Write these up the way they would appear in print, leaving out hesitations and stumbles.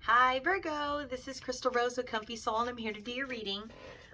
Hi Virgo, this is Crystal Rose with Comfy Soul and I'm here to do your reading.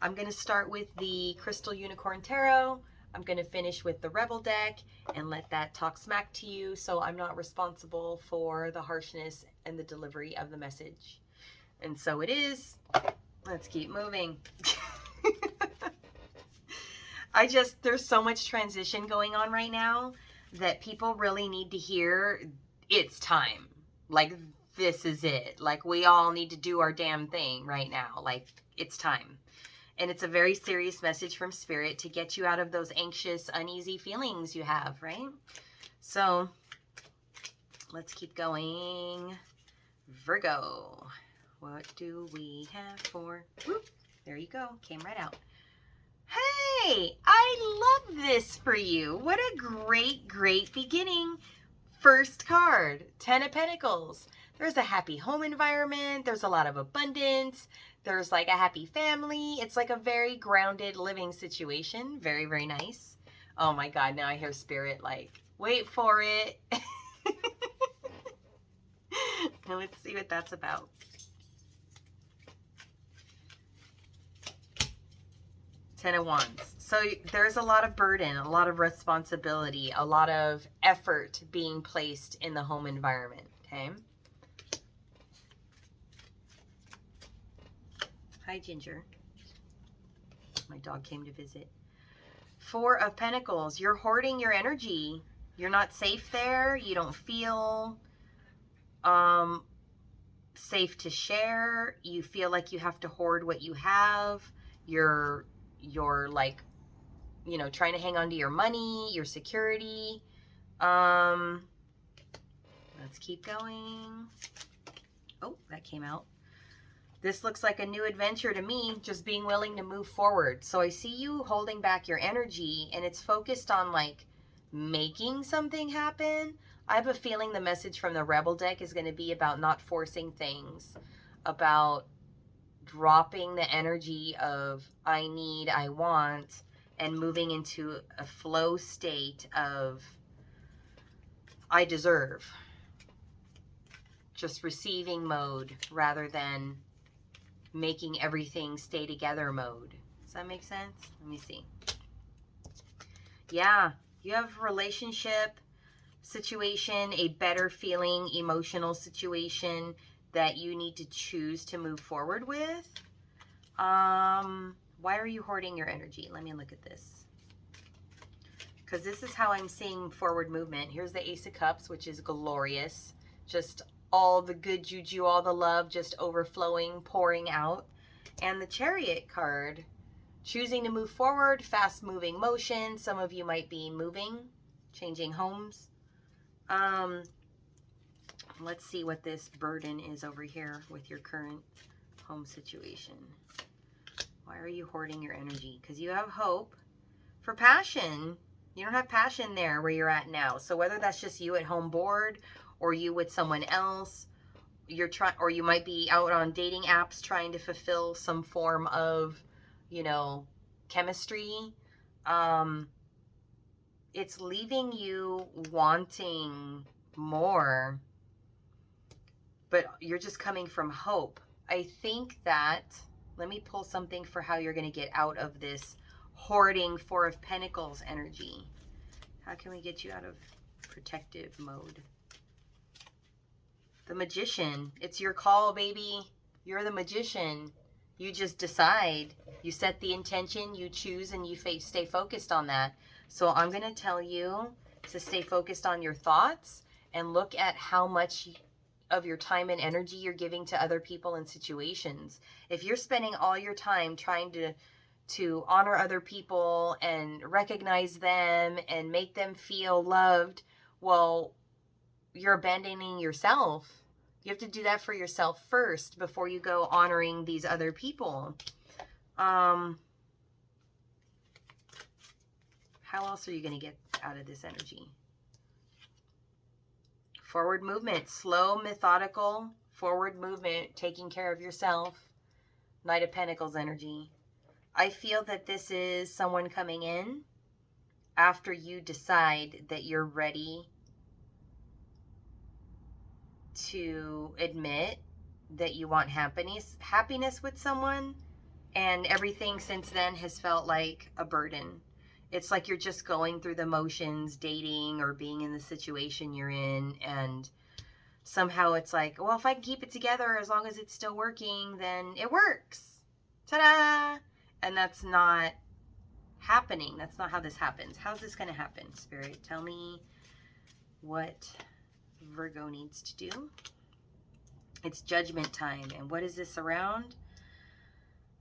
I'm going to start with the Crystal Unicorn Tarot. I'm going to finish with the Rebel deck and let that talk smack to you, so I'm not responsible for the harshness and the delivery of the message. And so it is. Let's keep moving. There's so much transition going on right now that people really need to hear it's time. Like, this is it. Like, we all need to do our damn thing right now. Like, it's time. And it's a very serious message from Spirit to get you out of those anxious, uneasy feelings you have, right? So, let's keep going. Virgo, what do we have for... Whoop, there you go. Came right out. Hey, I love this for you. What a great, great beginning. First card, 10 of Pentacles. There's a happy home environment. There's a lot of abundance. There's like a happy family. It's like a very grounded living situation. Very, very nice. Oh my God, now I hear Spirit like, wait for it. Now let's see what that's about. Ten of Wands. So there's a lot of burden, a lot of responsibility, a lot of effort being placed in the home environment, okay? Hi, Ginger. My dog came to visit. Four of Pentacles. You're hoarding your energy. You're not safe there. You don't feel safe to share. You feel like you have to hoard what you have. You're like, you know, trying to hang on to your money, your security. Let's keep going. Oh, that came out. This looks like a new adventure to me, just being willing to move forward. So I see you holding back your energy and it's focused on like making something happen. I have a feeling the message from the Rebel deck is going to be about not forcing things, about dropping the energy of I need, I want, and moving into a flow state of I deserve. Just receiving mode rather than making everything stay together mode. Does that make sense? Let me see. Yeah, you have a relationship situation, a better feeling emotional situation that you need to choose to move forward with. Why are you hoarding your energy? Let me look at this. Because this is how I'm seeing forward movement. Here's the Ace of Cups, which is glorious. Just all the good juju, all the love just overflowing, pouring out. And the Chariot card, choosing to move forward, fast moving motion. Some of you might be moving, changing homes. Let's see what this burden is over here with your current home situation. Why are you hoarding your energy? Because you have hope for passion. You don't have passion there where you're at now. So whether that's just you at home bored or you with someone else, or you might be out on dating apps trying to fulfill some form of, you know, chemistry. It's leaving you wanting more, but you're just coming from hope. I think that, let me pull something for how you're going to get out of this hoarding Four of Pentacles energy. How can we get you out of protective mode? The Magician. It's your call, baby. You're the magician. You just decide. You set the intention, you choose, and you stay focused on that. So I'm going to tell you to stay focused on your thoughts and look at how much of your time and energy you're giving to other people and situations. If you're spending all your time trying to honor other people and recognize them and make them feel loved, well, you're abandoning yourself. You have to do that for yourself first before you go honoring these other people. How else are you going to get out of this energy? Forward movement, slow, methodical, forward movement, taking care of yourself. Knight of Pentacles energy. I feel that this is someone coming in after you decide that you're ready to admit that you want happiness with someone, and everything since then has felt like a burden. It's like you're just going through the motions, dating or being in the situation you're in, and somehow it's like, well, if I can keep it together as long as it's still working, then it works. Ta-da! And that's not happening. That's not how this happens. How's this going to happen, Spirit? Tell me what Virgo needs to do. It's judgment time. And what is this around?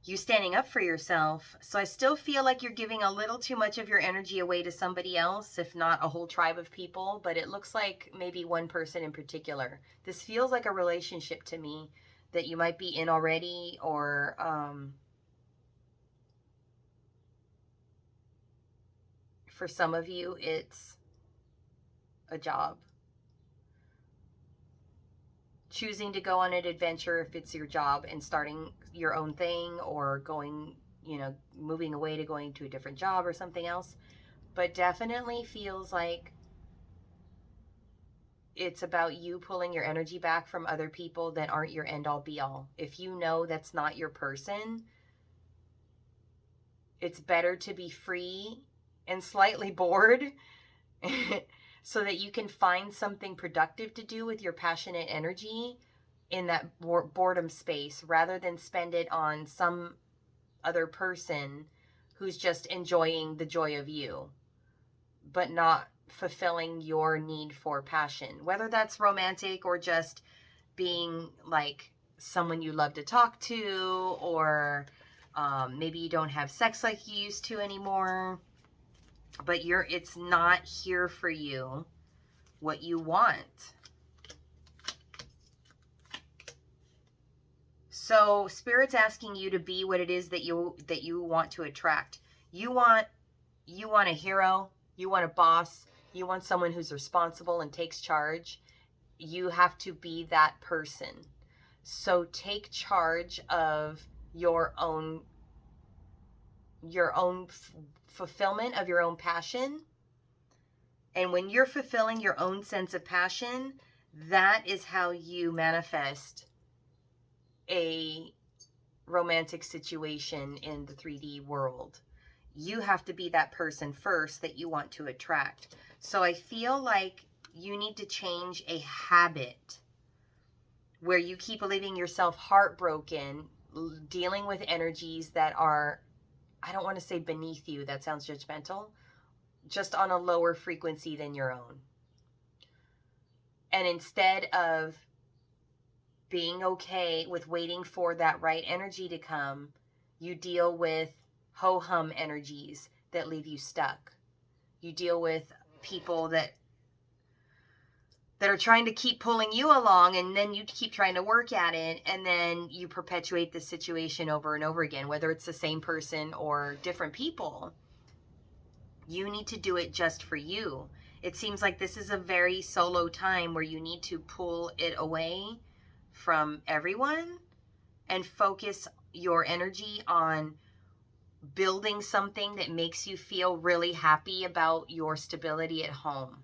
You standing up for yourself. So I still feel like you're giving a little too much of your energy away to somebody else, if not a whole tribe of people. But it looks like maybe one person in particular. This feels like a relationship to me that you might be in already, or for some of you, it's a job. Choosing to go on an adventure if it's your job and starting your own thing, or going, moving away to going to a different job or something else. But definitely feels like it's about you pulling your energy back from other people that aren't your end all be all. If you know that's not your person, it's better to be free and slightly bored so that you can find something productive to do with your passionate energy in that boredom space, rather than spend it on some other person who's just enjoying the joy of you, but not fulfilling your need for passion, whether that's romantic or just being like someone you love to talk to, or maybe you don't have sex like you used to anymore, but it's not here for you what you want. So Spirit's asking you to be what it is that you want to attract. You want a hero, you want a boss, you want someone who's responsible and takes charge. You have to be that person. So take charge of your own fulfillment of your own passion. And when you're fulfilling your own sense of passion, that is how you manifest a romantic situation in the 3D world. You have to be that person first that you want to attract. So I feel like you need to change a habit where you keep leaving yourself heartbroken, dealing with energies that are, I don't want to say beneath you, that sounds judgmental, just on a lower frequency than your own. And instead of being okay with waiting for that right energy to come, you deal with ho-hum energies that leave you stuck. You deal with people that are trying to keep pulling you along, and then you keep trying to work at it, and then you perpetuate the situation over and over again, whether it's the same person or different people. You need to do it just for you. It seems like this is a very solo time where you need to pull it away from everyone and focus your energy on building something that makes you feel really happy about your stability at home.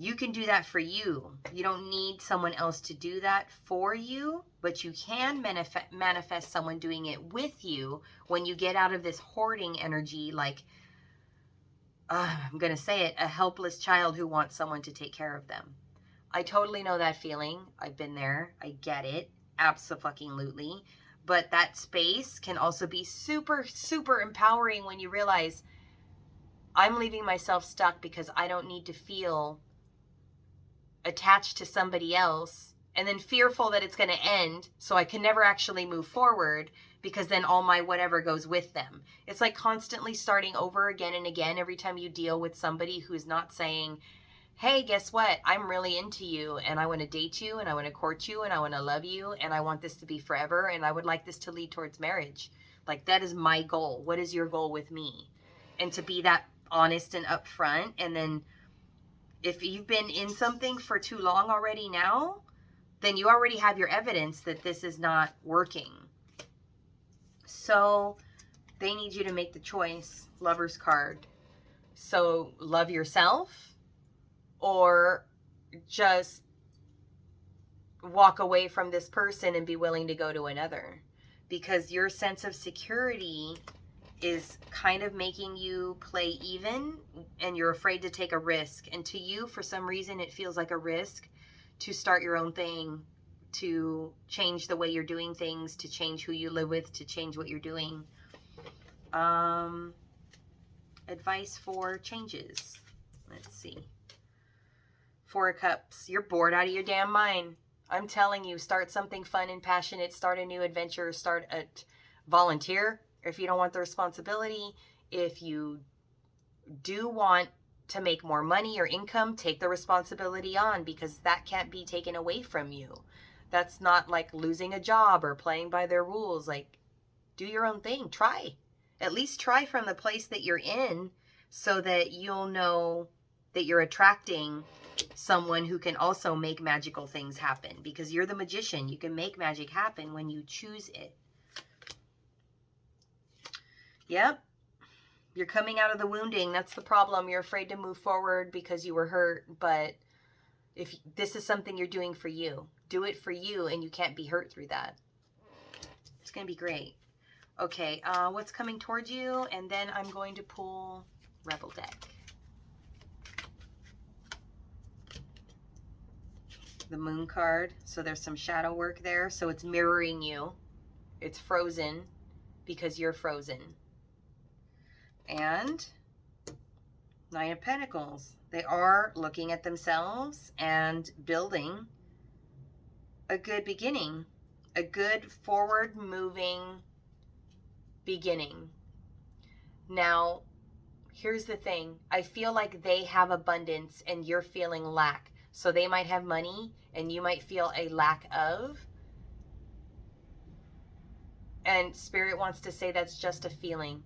You can do that for you. You don't need someone else to do that for you, but you can manifest someone doing it with you when you get out of this hoarding energy, like, I'm going to say it, a helpless child who wants someone to take care of them. I totally know that feeling. I've been there. I get it. Abso-fucking-lutely. But that space can also be super, super empowering when you realize I'm leaving myself stuck because I don't need to feel attached to somebody else and then fearful that it's going to end, so I can never actually move forward because then all my whatever goes with them. It's like constantly starting over again and again every time you deal with somebody who's not saying, hey, guess what? I'm really into you, and I want to date you, and I want to court you, and I want to love you, and I want this to be forever, and I would like this to lead towards marriage. Like, that is my goal. What is your goal with me? And to be that honest and upfront. And then if you've been in something for too long already now, then you already have your evidence that this is not working. So they need you to make the choice. Lover's card. So love yourself, or just walk away from this person and be willing to go to another, because your sense of security is kind of making you play even, and you're afraid to take a risk. And to you, for some reason, it feels like a risk to start your own thing, to change the way you're doing things, to change who you live with, to change what you're doing. Advice for changes. Let's see. 4 of Cups. You're bored out of your damn mind. I'm telling you, start something fun and passionate. Start a new adventure. Start a volunteer if you don't want the responsibility. If you do want to make more money or income, take the responsibility on, because that can't be taken away from you. That's not like losing a job or playing by their rules. Like, do your own thing. Try. At least try from the place that you're in, so that you'll know that you're attracting someone who can also make magical things happen, because you're the magician. You can make magic happen when you choose it. Yep. You're coming out of the wounding. That's the problem. You're afraid to move forward because you were hurt. But if this is something you're doing for you, do it for you, and you can't be hurt through that. It's going to be great. Okay, what's coming towards you? And then I'm going to pull Rebel deck. The Moon card. So there's some shadow work there. So it's mirroring you. It's frozen because you're frozen. And 9 of Pentacles. They are looking at themselves and building a good beginning. A good forward moving beginning. Now, here's the thing. I feel like they have abundance and you're feeling lack. So they might have money and you might feel a lack of. And Spirit wants to say that's just a feeling.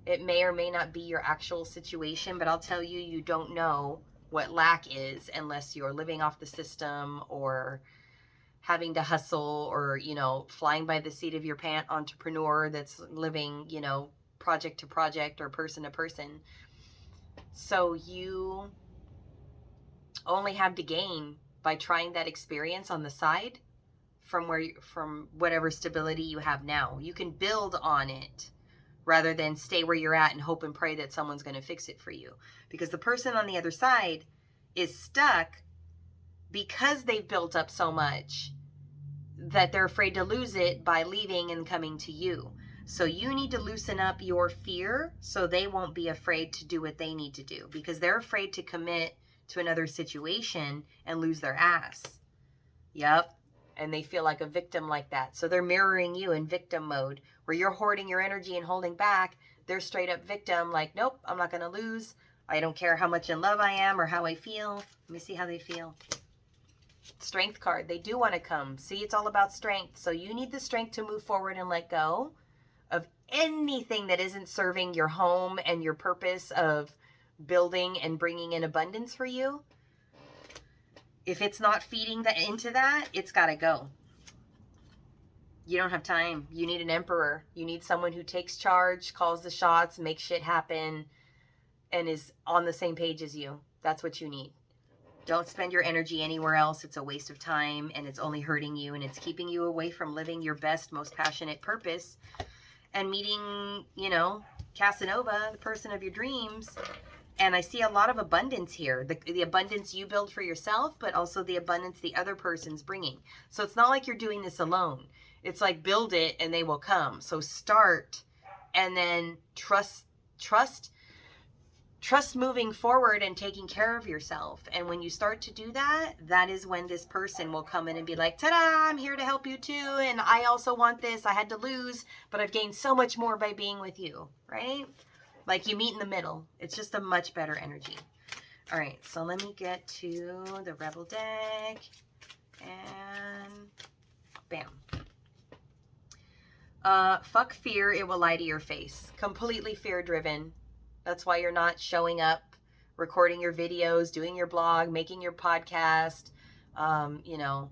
It may or may not be your actual situation, but I'll tell you, you don't know what lack is unless you're living off the system or having to hustle, or, you know, flying by the seat of your pant entrepreneur that's living, you know, project to project or person to person. So you only have to gain by trying that experience on the side from whatever stability you have now. You can build on it rather than stay where you're at and hope and pray that someone's going to fix it for you. Because the person on the other side is stuck because they've built up so much that they're afraid to lose it by leaving and coming to you. So you need to loosen up your fear so they won't be afraid to do what they need to do, because they're afraid to commit to another situation and lose their ass. Yep. And they feel like a victim like that. So they're mirroring you in victim mode, where you're hoarding your energy and holding back. They're straight up victim, like, nope, I'm not going to lose. I don't care how much in love I am or how I feel. Let me see how they feel. Strength card. They do want to come. See, it's all about strength. So you need the strength to move forward and let go of anything that isn't serving your home and your purpose of building and bringing in abundance for you. If it's not feeding into that, it's got to go. You don't have time. You need an emperor. You need someone who takes charge, calls the shots, makes shit happen, and is on the same page as you. That's what you need. Don't spend your energy anywhere else. It's a waste of time, and it's only hurting you, and it's keeping you away from living your best, most passionate purpose and meeting, you know, Casanova, the person of your dreams. And I see a lot of abundance here. The abundance you build for yourself, but also the abundance the other person's bringing. So it's not like you're doing this alone. It's like build it and they will come. So start and then trust moving forward and taking care of yourself. And when you start to do that, that is when this person will come in and be like, ta-da, I'm here to help you too. And I also want this. I had to lose, but I've gained so much more by being with you, right? Like you meet in the middle. It's just a much better energy. All right, so let me get to the Rebel deck. And bam. Fuck fear. It will lie to your face. Completely fear-driven. That's why you're not showing up, recording your videos, doing your blog, making your podcast, you know,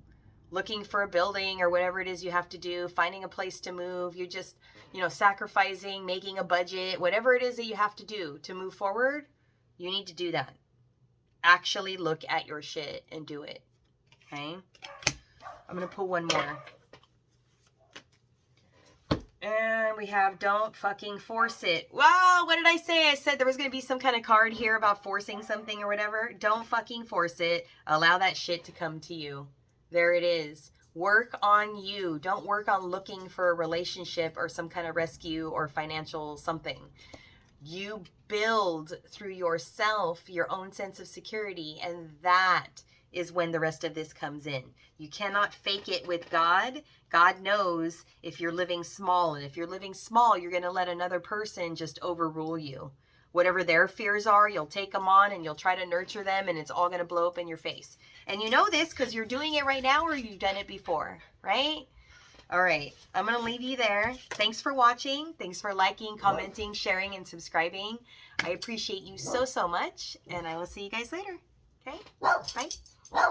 looking for a building or whatever it is you have to do, finding a place to move. You're just, you know, sacrificing, making a budget, whatever it is that you have to do to move forward. You need to do that. Actually look at your shit and do it. Okay. I'm going to pull one more. And we have don't fucking force it. Wow, what did I say? I said there was going to be some kind of card here about forcing something or whatever. Don't fucking force it. Allow that shit to come to you. There it is. Work on you. Don't work on looking for a relationship or some kind of rescue or financial something. You build through yourself your own sense of security, and that is when the rest of this comes in. You cannot fake it with God. God knows if you're living small, and if you're living small, you're going to let another person just overrule you. Whatever their fears are, you'll take them on and you'll try to nurture them, and it's all going to blow up in your face. And you know this because you're doing it right now or you've done it before, right? All right, I'm going to leave you there. Thanks for watching. Thanks for liking, commenting, sharing, and subscribing. I appreciate you so, so much, and I will see you guys later. Okay? Bye.